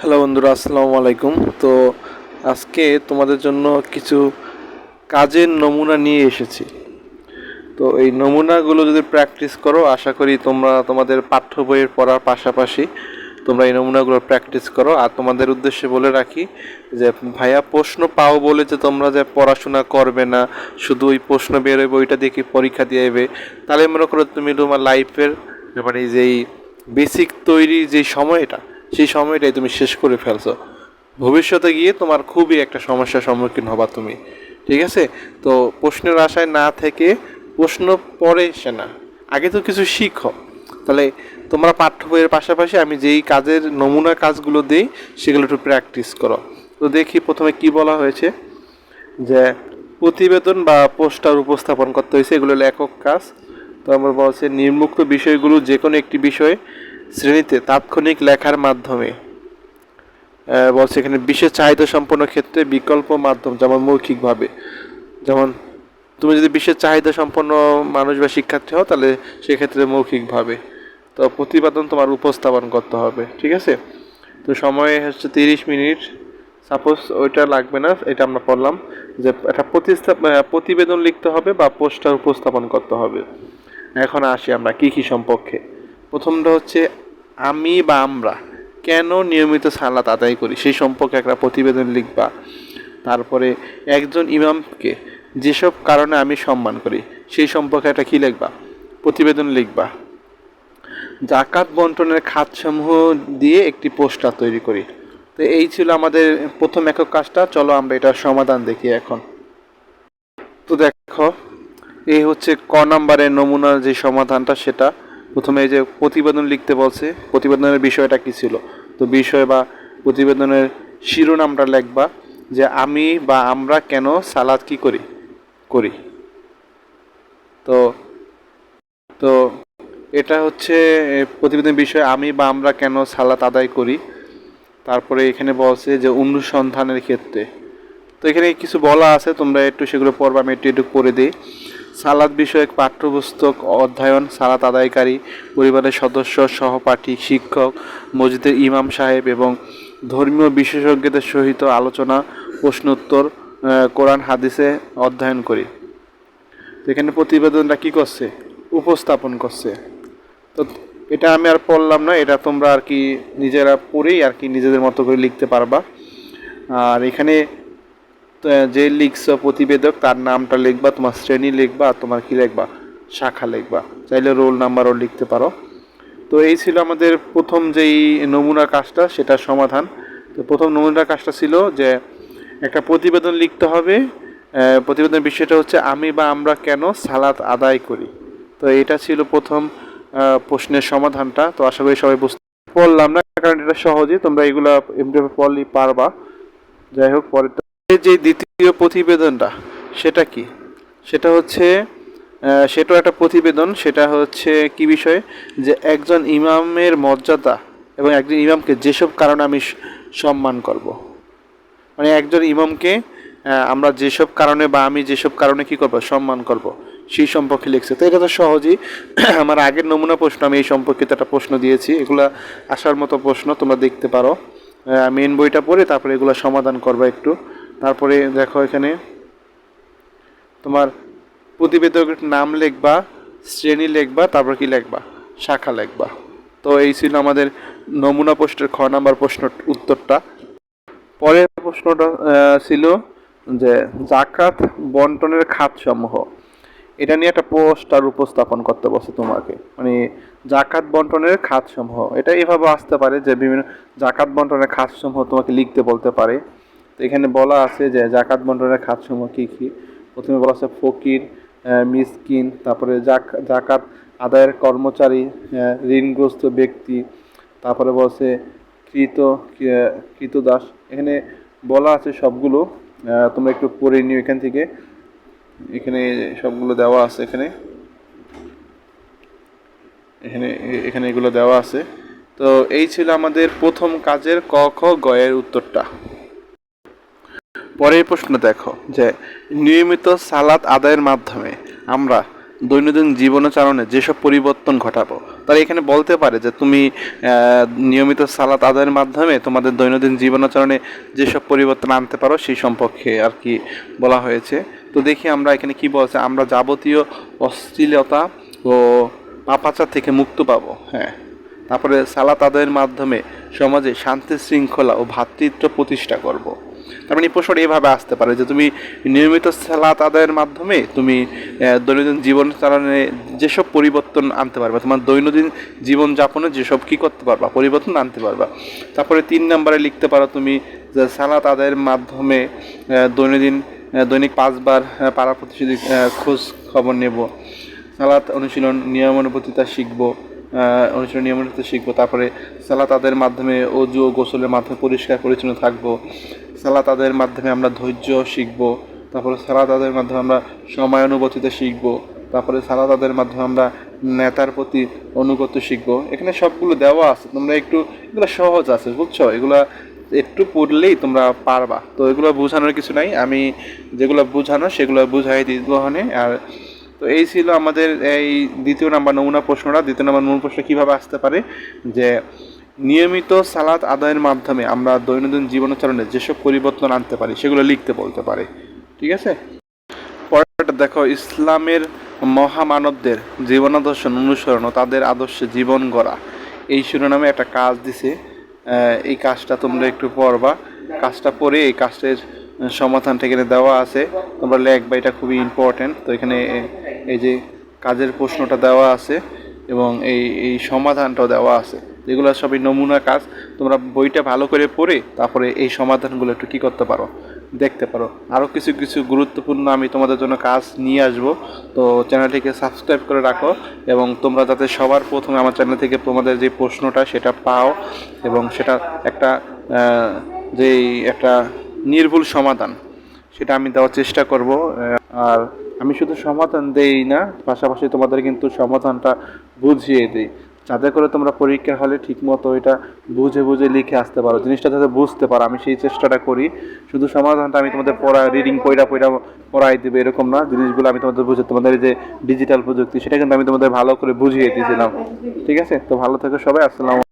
Hello বন্ধুরা, আসসালামু আলাইকুম। তো আজকে তোমাদের জন্য কিছু কাজের নমুনা নিয়ে এসেছি। তো এই নমুনাগুলো যদি প্র্যাকটিস করো, আশা করি তোমরা তোমাদের পাঠ্য বইয়ের পড়ার পাশাপাশি তোমরা এই নমুনাগুলো প্র্যাকটিস করো। আর তোমাদের উদ্দেশ্যে বলে রাখি যে ভাইয়া প্রশ্ন পাও বলে যে তোমরা যে পড়াশোনা করবে না, শুধু ওই প্রশ্ন বেরোবে ওইটা দেখে পরীক্ষা দিয়ে দেবে, তাহলে মনে করো তুমি তোমার লাইফের মানে যেই বেসিক তৈরির যে সময়টা, সেই সময়টাই তুমি শেষ করে ফেলছো। ভবিষ্যতে গিয়ে তোমার খুবই একটা সমস্যার সম্মুখীন হবা তুমি। ঠিক আছে? তো প্রশ্নের আশায় না থেকে প্রশ্ন পড়ে এসে না, আগে তো কিছু শিখো। তাহলে তোমরা পাঠ্য বইয়ের পাশাপাশি আমি যেই কাজের নমুনা কাজগুলো দিই সেগুলো একটু প্র্যাকটিস করো। তো দেখি প্রথমে কি বলা হয়েছে, যে প্রতিবেদন বা পোস্টার উপস্থাপন করতে হয়েছে, এগুলো হলো একক কাজ। তো আমরা বলছে নিম্নোক্ত বিষয়গুলো যে কোনো একটি বিষয় শ্রেণীতে তাৎক্ষণিক লেখার মাধ্যমে বলছে এখানে বিশেষ চাহিদা সম্পন্ন ক্ষেত্রে বিকল্প মাধ্যম, যেমন মৌখিকভাবে। যেমন তুমি যদি বিশেষ চাহিদা সম্পন্ন মানুষ বা শিক্ষার্থী হও, তাহলে সেক্ষেত্রে মৌখিকভাবে। তো প্রতিবেদন তোমার উপস্থাপন করতে হবে। ঠিক আছে? তো সময় হচ্ছে 30 মিনিট। সাপোজ ওইটা লাগবে না, এটা আমরা পড়লাম যে একটা প্রতিবেদন লিখতে হবে বা পোস্টার উপস্থাপন করতে হবে। এখন আসি আমরা কি কি সম্পর্কে। প্রথমটা হচ্ছে আমি বা আমরা কেন নিয়মিত সালাত আদায় করি, সেই সম্পর্কে একটা প্রতিবেদন লিখবা। তারপরে একজন ইমামকে যেসব কারণে আমি সম্মান করি, সেই সম্পর্কে একটা কী লিখবা, প্রতিবেদন লিখবা। জাকাত বন্টনের খাতসমূহ দিয়ে একটি পোস্টার তৈরি করি। তো এই ছিল আমাদের প্রথম একক কাজটা। চলো আমরা এটার সমাধান দেখি এখন। তো দেখো, এই হচ্ছে ক নাম্বারের নমুনার যে সমাধানটা, সেটা প্রথমে এই যে প্রতিবেদন লিখতে বলছে, প্রতিবেদনের বিষয়টা কী ছিল। তো বিষয় বা প্রতিবেদনের শিরোনামটা লিখবা যে আমি বা আমরা কেন সালাদ কি করি করি। তো তো এটা হচ্ছে প্রতিবেদনের বিষয়, আমি বা আমরা কেন সালাত আদায় করি। তারপরে এখানে বলছে যে অনুসন্ধানের ক্ষেত্রে, তো এখানে কিছু বলা আছে, তোমরা একটু সেগুলো পড়বা, আমি একটু পড়ে দিই। সালাত বিষয়ক পাঠ্যপুস্তক অধ্যয়ন, সালাত আদায়কারী, পরিবারের সদস্য, সহপাঠী, শিক্ষক, মসজিদের ইমাম সাহেব এবং ধর্মীয় বিশেষজ্ঞদের সহিত আলোচনা, প্রশ্নোত্তর, কোরআন হাদিসে অধ্যয়ন করি। তো এখানে প্রতিবেদনটা কী করছে, উপস্থাপন করছে। তো এটা আমি আর পড়লাম না, এটা তোমরা আর কি নিজেরা পড়েই আর কি নিজেদের মতো করে লিখতে পারবা। আর এখানে যে লিখছ প্রতিবেদক, তার নামটা লিখবা, তোমার শ্রেণী লিখবা, আর তোমার কী লিখবা, শাখা লিখবা, চাইলে রোল নাম্বারও লিখতে পারো। তো এই ছিল আমাদের প্রথম যেই নমুনা কাজটা, সেটার সমাধান। তো প্রথম নমুনা কাজটা ছিল যে একটা প্রতিবেদন লিখতে হবে। প্রতিবেদনের বিষয়টা হচ্ছে আমি বা আমরা কেন সালাত আদায় করি। তো এটা ছিল প্রথম প্রশ্নের সমাধানটা। তো আশা করি সবাই বুঝতে পড়লাম না, কারণ এটা সহজে তোমরা এগুলা এমনিভাবে পড়লেই পারবা। যাই হোক, পরেরটা যে দ্বিতীয় প্রতিবেদনটা, সেটা কি, সেটা হচ্ছে সেটাও একটা প্রতিবেদন। সেটা হচ্ছে কি বিষয়ে, যে একজন ইমামের মর্যাদা এবং একজন ইমামকে যেসব কারণে আমি সম্মান করব। মানে একজন ইমামকে আমরা যেসব কারণে বা আমি যেসব কারণে কি করব, সম্মান করব, সেই সম্পর্কে লিখছে। তো এটা তো সহজেই আমার আগের নমুনা প্রশ্ন, আমি এই সম্পর্কিত একটা প্রশ্ন দিয়েছি। এগুলা আসার মতো প্রশ্ন, তোমরা দেখতে পারো। মেন বইটা পড়ে তারপরে এগুলো সমাধান করবা একটু। তারপরে দেখো এখানে তোমার প্রতিবেদকের নাম লিখবা, শ্রেণী লিখবা, তারপর কি লিখবা, শাখা লিখবা। তো এই ছিল আমাদের নমুনা প্রশ্নের খ নাম্বার প্রশ্ন উত্তরটা। পরের প্রশ্নটা ছিল যে জাকাত বন্টনের খাতসমূহ, এটা নিয়ে একটা পোস্টার উপস্থাপন করতে বসে তোমাকে। মানে জাকাত বন্টনের খাতসমূহ, এটা এভাবে আসতে পারে যে বিভিন্ন জাকাত বন্টনের খাতসমূহ তোমাকে লিখতে বলতে পারে। তো এখানে বলা আছে যে জাকাত বন্টনের খাতসমূহ কী কী। প্রথমে বলা আছে ফকির, মিসকিন, তারপরে জাকাত আদায়ের কর্মচারী, ঋণগ্রস্ত ব্যক্তি, তারপরে বলছে কৃত কৃতদাস। এখানে বলা আছে সবগুলো, তোমরা একটু পড়ে নিও এখান থেকে। এখানে সবগুলো দেওয়া আছে, এখানে এখানে এখানে এগুলো দেওয়া আছে। তো এই ছিল আমাদের প্রথম কাজের ক খ গ এর উত্তরটা। পরের প্রশ্ন দেখো, যে নিয়মিত সালাত আদায়ের মাধ্যমে আমরা দৈনন্দিন জীবনাচরণে যেসব পরিবর্তন ঘটাবো। তারা এখানে বলতে পারে যে তুমি নিয়মিত সালাত আদায়ের মাধ্যমে তোমাদের দৈনন্দিন জীবনাচরণে যেসব পরিবর্তন আনতে পারো সেই সম্পর্কে আর কি বলা হয়েছে। তো দেখি আমরা এখানে কি বলছে, আমরা যাবতীয় অশ্লীলতা ও পাপাচার থেকে মুক্ত পাবো। হ্যাঁ, তারপরে সালাত আদায়ের মাধ্যমে সমাজে শান্তি শৃঙ্খলা ও ভ্রাতৃত্ব প্রতিষ্ঠা করব। তার মানে এই প্রশ্নটা এভাবে আসতে পারে যে তুমি নিয়মিত সালাত আদায়ের মাধ্যমে তুমি দৈনন্দিন জীবন চালনে যেসব পরিবর্তন আনতে পারবা, তোমার দৈনন্দিন জীবনযাপনে যেসব কী করতে পারবা, পরিবর্তন আনতে পারবা। তারপরে 3 নম্বরে লিখতে পারো তুমি যে সালাত আদায়ের মাধ্যমে দৈনিক 5 বার পাড়া প্রতিবেশী খোঁজ খবর নেব, সালাত অনুশীলন নিয়মানুবর্তিতা শিখবো, অনুশীলন নিয়মানুবর্তিতা শিখবো। তারপরে সালাত আদায়ের মাধ্যমে অজু ও গোসলের মাধ্যমে পরিষ্কার পরিচ্ছন্ন থাকবো। সালাত আদায়ের মাধ্যমে আমরা ধৈর্য শিখবো। তারপরে সালাত আদায়ের মাধ্যমে আমরা সময়ানুবর্তিতা শিখবো। তারপরে সালাত আদায়ের মাধ্যমে আমরা নেতার প্রতি অনুগত শিখবো। এখানে সবগুলো দেওয়া আছে, তোমরা একটু, এগুলো সহজ আছে বুঝছো, এগুলা একটু পড়লেই তোমরা পারবা। তো এগুলো বোঝানোর কিছু নাই, আমি যেগুলো বোঝানো সেগুলো বুঝাই দিব ওখানে। আর তো এই ছিল আমাদের এই দ্বিতীয় নাম্বার নমুনা প্রশ্নটা। দ্বিতীয় নাম্বার নমুনা প্রশ্ন কীভাবে আসতে পারে যে নিয়মিত সালাত আদায়ের মাধ্যমে আমরা দৈনন্দিন জীবনাচরণে যেসব পরিবর্তন আনতে পারি সেগুলো লিখতে বলতে পারে। ঠিক আছে, পরেরটা দেখো, ইসলামের মহামানবদের জীবনাদর্শ অনুসরণ ও তাদের আদর্শে জীবন গড়া, এই শিরোনামে একটা কাজ দিছে। এই কাজটা তোমরা একটু পড়বা, কাজটা পড়ে এই কাজের সমাধানটা এখানে দেওয়া আছে, তোমরা লিখবা, এটা খুবই ইম্পর্টেন্ট। তো এখানে এই যে কাজের প্রশ্নটা দেওয়া আছে এবং এই সমাধানটাও দেওয়া আছে, এগুলো সবই নমুনা কাজ। তোমরা বইটা ভালো করে পড়ে তারপরে এই সমাধানগুলো একটু কী করতে পারো, দেখতে পারো। আরও কিছু কিছু গুরুত্বপূর্ণ আমি তোমাদের জন্য কাজ নিয়ে আসবো। তো চ্যানেলটিকে সাবস্ক্রাইব করে রাখো এবং তোমরা যাতে সবার প্রথমে আমার চ্যানেল থেকে তোমাদের যে প্রশ্নটা সেটা পাও এবং সেটা একটা যেই একটা নির্ভুল সমাধান সেটা আমি দেওয়ার চেষ্টা করব। আর আমি শুধু সমাধান দেই না, পাশাপাশি তোমাদের কিন্তু সমাধানটা বুঝিয়ে দিই, যাতে করে তোমরা পরীক্ষার হলে ঠিকমতো এটা বুঝে বুঝে লিখে আসতে পারো, জিনিসটা যাতে বুঝতে পারো। আমি সেই চেষ্টাটা করি। শুধু সমাধানটা আমি তোমাদের রিডিং পড়াই দেবে এরকম না, জিনিসগুলো আমি তোমাদের বুঝে, তোমাদের যে ডিজিটাল প্রযুক্তি সেটা কিন্তু আমি তোমাদের ভালো করে বুঝিয়ে দিয়েছিলাম। ঠিক আছে, তো ভালো থেকো সবাই, আসসালামু